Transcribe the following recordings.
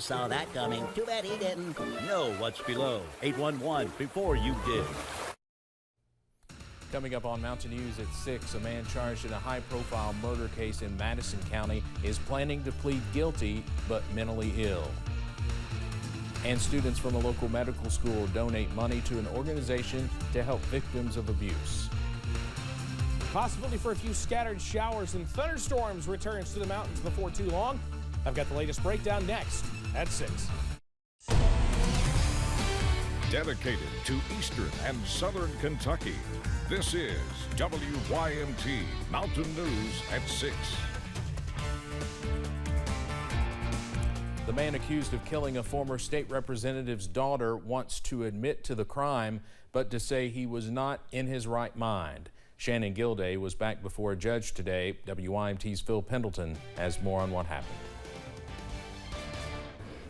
Saw that coming. Too bad he didn't. Know what's below. 811 before you did. Coming up on Mountain News at 6, a man charged in a high-profile murder case in Madison County is planning to plead guilty but mentally ill. And students from a local medical school donate money to an organization to help victims of abuse. Possibility for a few scattered showers and thunderstorms returns to the mountains before too long. I've got the latest breakdown next at 6. Dedicated to Eastern and Southern Kentucky, this is WYMT Mountain News at 6. The man accused of killing a former state representative's daughter wants to admit to the crime, but to say he was not in his right mind. Shannon Gilday was back before a judge today. WYMT's Phil Pendleton has more on what happened.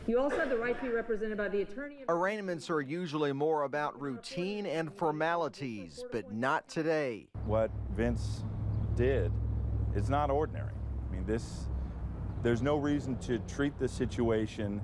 You also have the right to be represented by the attorney. Arraignments are usually more about routine and formalities, but not today. What Vince did is not ordinary. I mean, there's no reason to treat this situation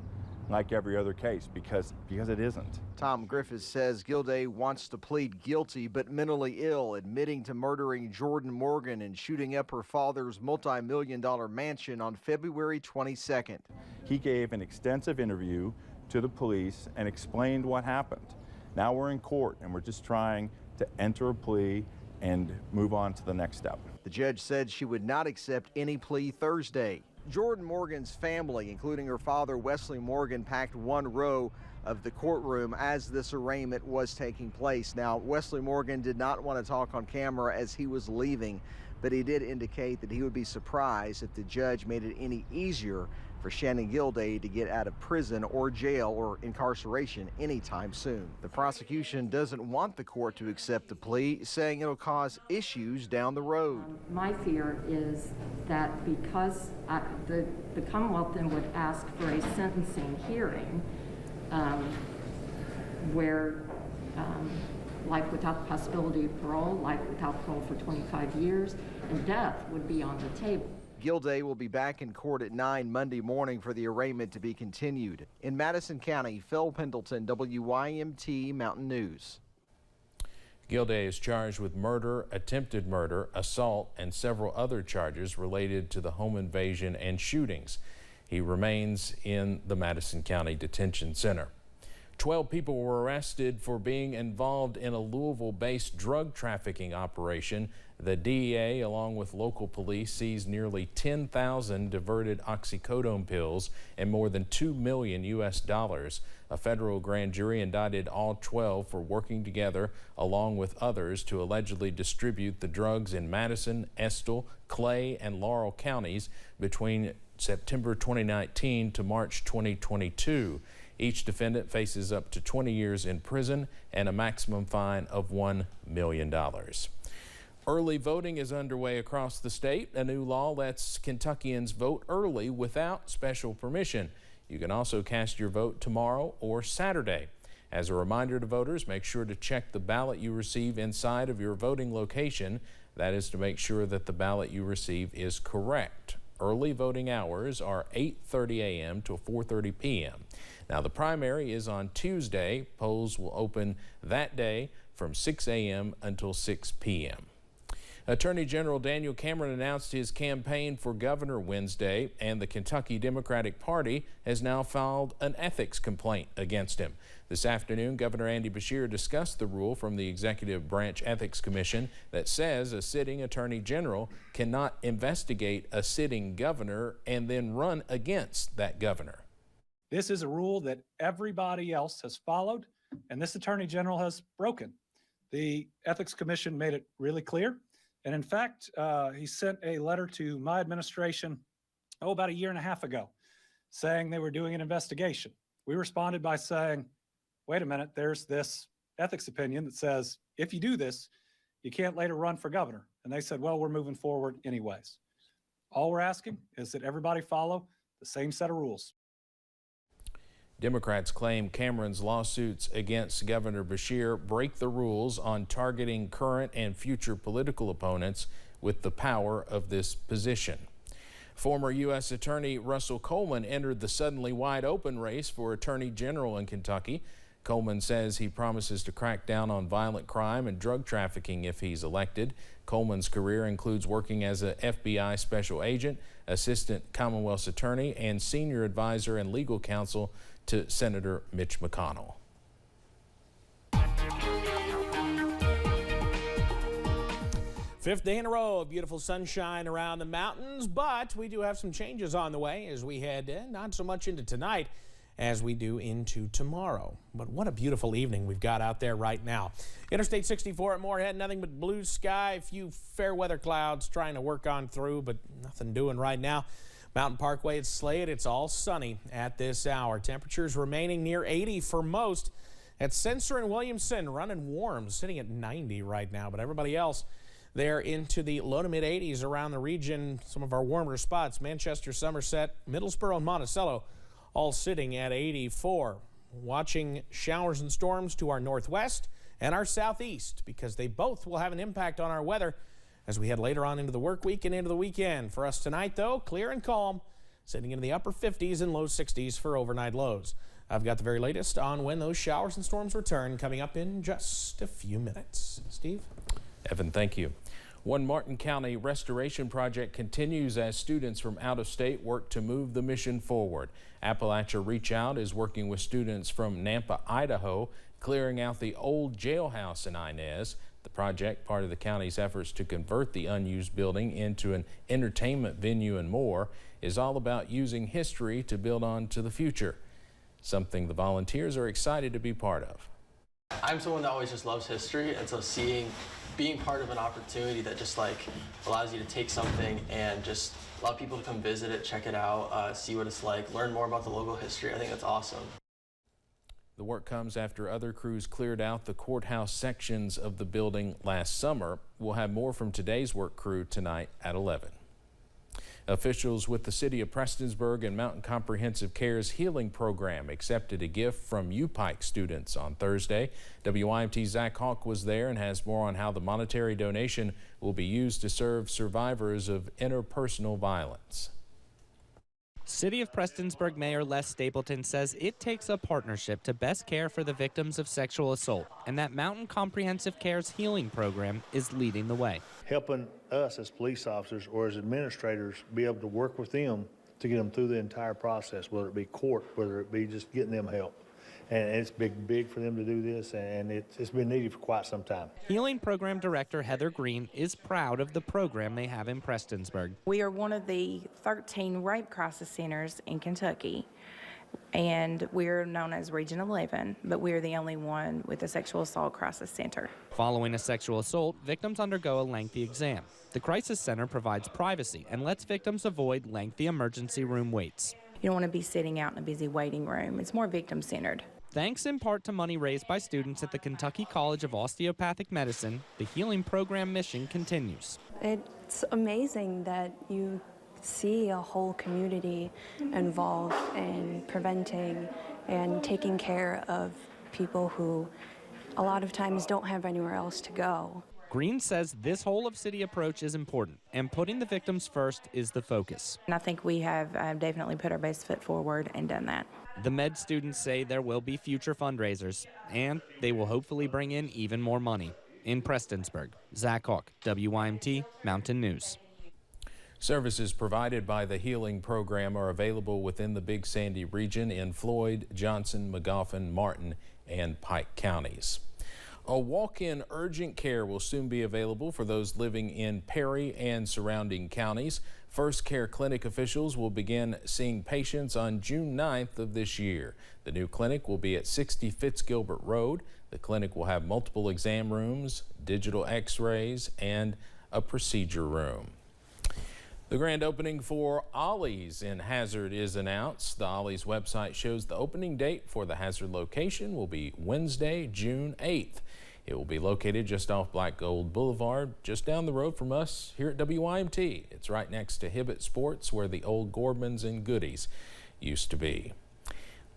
like every other case because it isn't. Tom Griffiths says Gilday wants to plead guilty but mentally ill, admitting to murdering Jordan Morgan and shooting up her father's multi-million-dollar mansion on February 22nd. He gave an extensive interview to the police and explained what happened. Now we're in court and we're just trying to enter a plea and move on to the next step. The judge said she would not accept any plea Thursday. Jordan Morgan's family, including her father Wesley Morgan, packed one row of the courtroom as this arraignment was taking place. Now, Wesley Morgan did not want to talk on camera as he was leaving, but he did indicate that he would be surprised if the judge made it any easier for Shannon Gilday to get out of prison or jail or incarceration anytime soon. The prosecution doesn't want the court to accept the plea, saying it'll cause issues down the road. My fear is that because the Commonwealth then would ask for a sentencing hearing where, like without the possibility of parole, like without parole for 25 years, and death would be on the table. Gilday will be back in court at 9 Monday morning for the arraignment to be continued. In Madison County, Phil Pendleton, WYMT Mountain News. Gilday is charged with murder, attempted murder, assault, and several other charges related to the home invasion and shootings. He remains in the Madison County Detention Center. 12 people were arrested for being involved in a Louisville-based drug trafficking operation. The DEA, along with local police, seized nearly 10,000 diverted oxycodone pills and more than $2 million US. A federal grand jury indicted all 12 for working together along with others to allegedly distribute the drugs in Madison, Estill, Clay, and Laurel counties between September 2019 to March 2022. Each defendant faces up to 20 years in prison and a maximum fine of $1 million. Early voting is underway across the state. A new law lets Kentuckians vote early without special permission. You can also cast your vote tomorrow or Saturday. As a reminder to voters, make sure to check the ballot you receive inside of your voting location. That is to make sure that the ballot you receive is correct. Early voting hours are 8:30 a.m. to 4:30 p.m. Now, the primary is on Tuesday. Polls will open that day from 6 a.m. until 6 p.m. Attorney General Daniel Cameron announced his campaign for governor Wednesday, and the Kentucky Democratic Party has now filed an ethics complaint against him. This afternoon, Governor Andy Beshear discussed the rule from the Executive Branch Ethics Commission that says a sitting attorney general cannot investigate a sitting governor and then run against that governor. This is a rule that everybody else has followed, and this attorney general has broken. The Ethics Commission made it really clear. And in fact, he sent a letter to my administration, about a year and a half ago, saying they were doing an investigation. We responded by saying, wait a minute, there's this ethics opinion that says, if you do this, you can't later run for governor. And they said, well, we're moving forward anyways. All we're asking is that everybody follow the same set of rules. Democrats claim Cameron's lawsuits against Governor Beshear break the rules on targeting current and future political opponents with the power of this position. Former U.S. Attorney Russell Coleman entered the suddenly wide open race for Attorney General in Kentucky. Coleman says he promises to crack down on violent crime and drug trafficking if he's elected. Coleman's career includes working as an FBI special agent, assistant Commonwealth's attorney, and senior advisor and legal counsel to Senator Mitch McConnell. Fifth day in a row of beautiful sunshine around the mountains, but we do have some changes on the way as we head not so much into tonight as we do into tomorrow. But what a beautiful evening we've got out there right now. Interstate 64 at Moorhead, nothing but blue sky, a few fair weather clouds trying to work on through, but nothing doing right now. Mountain Parkway at Slade, it's all sunny at this hour. Temperatures remaining near 80 for most. At Sensor and Williamson, running warm, sitting at 90 right now, but everybody else they're into the low to mid 80s around the region. Some of our warmer spots, Manchester, Somerset, Middlesboro, and Monticello, all sitting at 84. Watching showers and storms to our northwest and our southeast because they both will have an impact on our weather as we head later on into the work week and into the weekend. For us tonight, though, clear and calm, sitting into the upper 50s and low 60s for overnight lows. I've got the very latest on when those showers and storms return coming up in just a few minutes. Steve? Evan, thank you. One Martin County restoration project continues as students from out of state work to move the mission forward. Appalachia Reach Out is working with students from Nampa, Idaho, clearing out the old jailhouse in Inez. The project, part of the county's efforts to convert the unused building into an entertainment venue and more, is all about using history to build on to the future, something the volunteers are excited to be part of. I'm someone that always just loves history, and so being part of an opportunity that just like allows you to take something and just allow people to come visit it, check it out, see what it's like, learn more about the local history. I think that's awesome. The work comes after other crews cleared out the courthouse sections of the building last summer. We'll have more from today's work crew tonight at 11. Officials with the City of Prestonsburg and Mountain Comprehensive Care's healing program accepted a gift from UPike students on Thursday. WYMT's Zach Hawk was there and has more on how the monetary donation will be used to serve survivors of interpersonal violence. City of Prestonsburg Mayor Les Stapleton says it takes a partnership to best care for the victims of sexual assault, and that Mountain Comprehensive Care's healing program is leading the way. Helping us as police officers or as administrators be able to work with them to get them through the entire process, whether it be court, whether it be just getting them help. And it's big for them to do this, and it's been needed for quite some time. Healing Program Director Heather Green is proud of the program they have in Prestonsburg. We are one of the 13 rape crisis centers in Kentucky, and we're known as Region 11, but we're the only one with a sexual assault crisis center. Following a sexual assault, victims undergo a lengthy exam. The Crisis Center provides privacy and lets victims avoid lengthy emergency room waits. You don't want to be sitting out in a busy waiting room. It's more victim-centered. Thanks in part to money raised by students at the Kentucky College of Osteopathic Medicine, the healing program mission continues. It's amazing that you see a whole community involved in preventing and taking care of people who a lot of times don't have anywhere else to go. Green says this whole of city approach is important, and putting the victims first is the focus. And I think we have definitely put our best foot forward and done that. The med students say there will be future fundraisers, and they will hopefully bring in even more money. In Prestonsburg, Zach Hawk, WYMT Mountain News. Services provided by the healing program are available within the Big Sandy region in Floyd, Johnson, Magoffin, Martin, and Pike counties. A walk-in urgent care will soon be available for those living in Perry and surrounding counties. First Care Clinic officials will begin seeing patients on June 9th of this year. The new clinic will be at 60 Fitzgilbert Road. The clinic will have multiple exam rooms, digital x-rays, and a procedure room. The grand opening for Ollie's in Hazard is announced. The Ollie's website shows the opening date for the Hazard location will be Wednesday, June 8th. It will be located just off Black Gold Boulevard, just down the road from us here at WYMT. It's right next to Hibbett Sports, where the old Gordmans and Goodies used to be.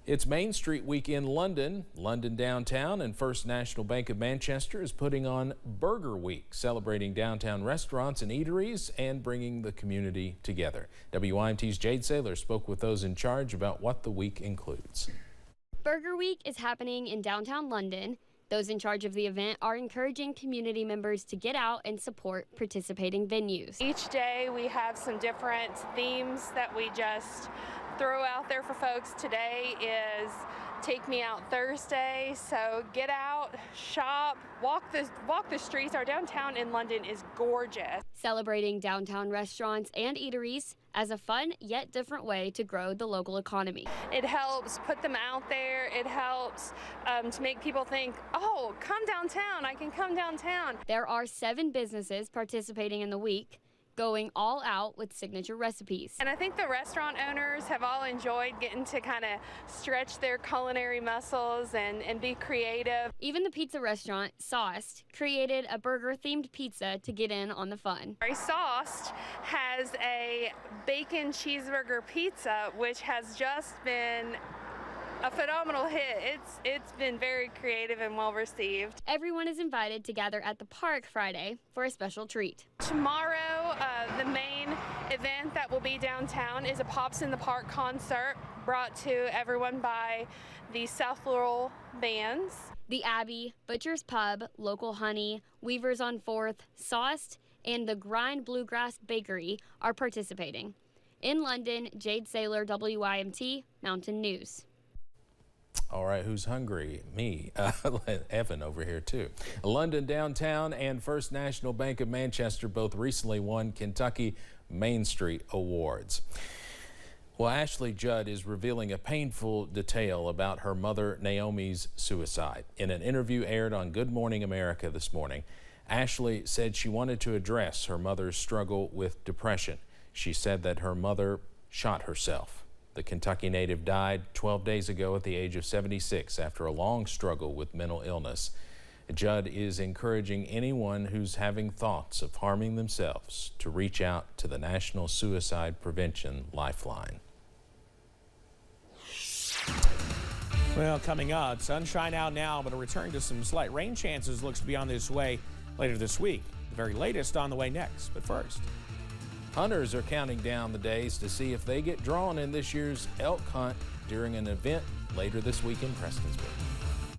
It's Main Street Week in London. London Downtown and First National Bank of Manchester is putting on Burger Week, celebrating downtown restaurants and eateries and bringing the community together. WYMT's Jade Saylor spoke with those in charge about what the week includes. Burger Week is happening in downtown London. Those in charge of the event are encouraging community members to get out and support participating venues. Each day we have some different themes that we just throw out there for folks. Today is Take Me Out Thursday, so get out, shop, walk the streets. Our downtown in London is gorgeous. Celebrating downtown restaurants and eateries as a fun yet different way to grow the local economy. It helps put them out there. It helps to make people think, oh, come downtown, I can come downtown. There are 7 businesses participating in the week, going all out with signature recipes. And I think the restaurant owners have all enjoyed getting to kind of stretch their culinary muscles and be creative. Even the pizza restaurant, Sauced, created a burger-themed pizza to get in on the fun. Sauced has a bacon cheeseburger pizza, which has just been a phenomenal hit. It's been very creative and well received. Everyone is invited to gather at the park Friday for a special treat. Tomorrow, the main event that will be downtown is a Pops in the Park concert brought to everyone by the South Laurel bands. The Abbey, Butcher's Pub, Local Honey, Weavers on 4th, Sauced, and the Grind Bluegrass Bakery are participating. In London, Jade Saylor, WYMT, Mountain News. All right, who's hungry? Me. Evan over here, too. London Downtown and First National Bank of Manchester both recently won Kentucky Main Street Awards. Well, Ashley Judd is revealing a painful detail about her mother, Naomi's suicide. In an interview aired on Good Morning America this morning, Ashley said she wanted to address her mother's struggle with depression. She said that her mother shot herself. The Kentucky native died 12 days ago at the age of 76 after a long struggle with mental illness. Judd is encouraging anyone who's having thoughts of harming themselves to reach out to the National Suicide Prevention Lifeline. Well, coming up, sunshine out now, but a return to some slight rain chances looks to be on this way later this week. The very latest on the way next. But first, hunters are counting down the days to see if they get drawn in this year's elk hunt during an event later this week in Prestonsburg.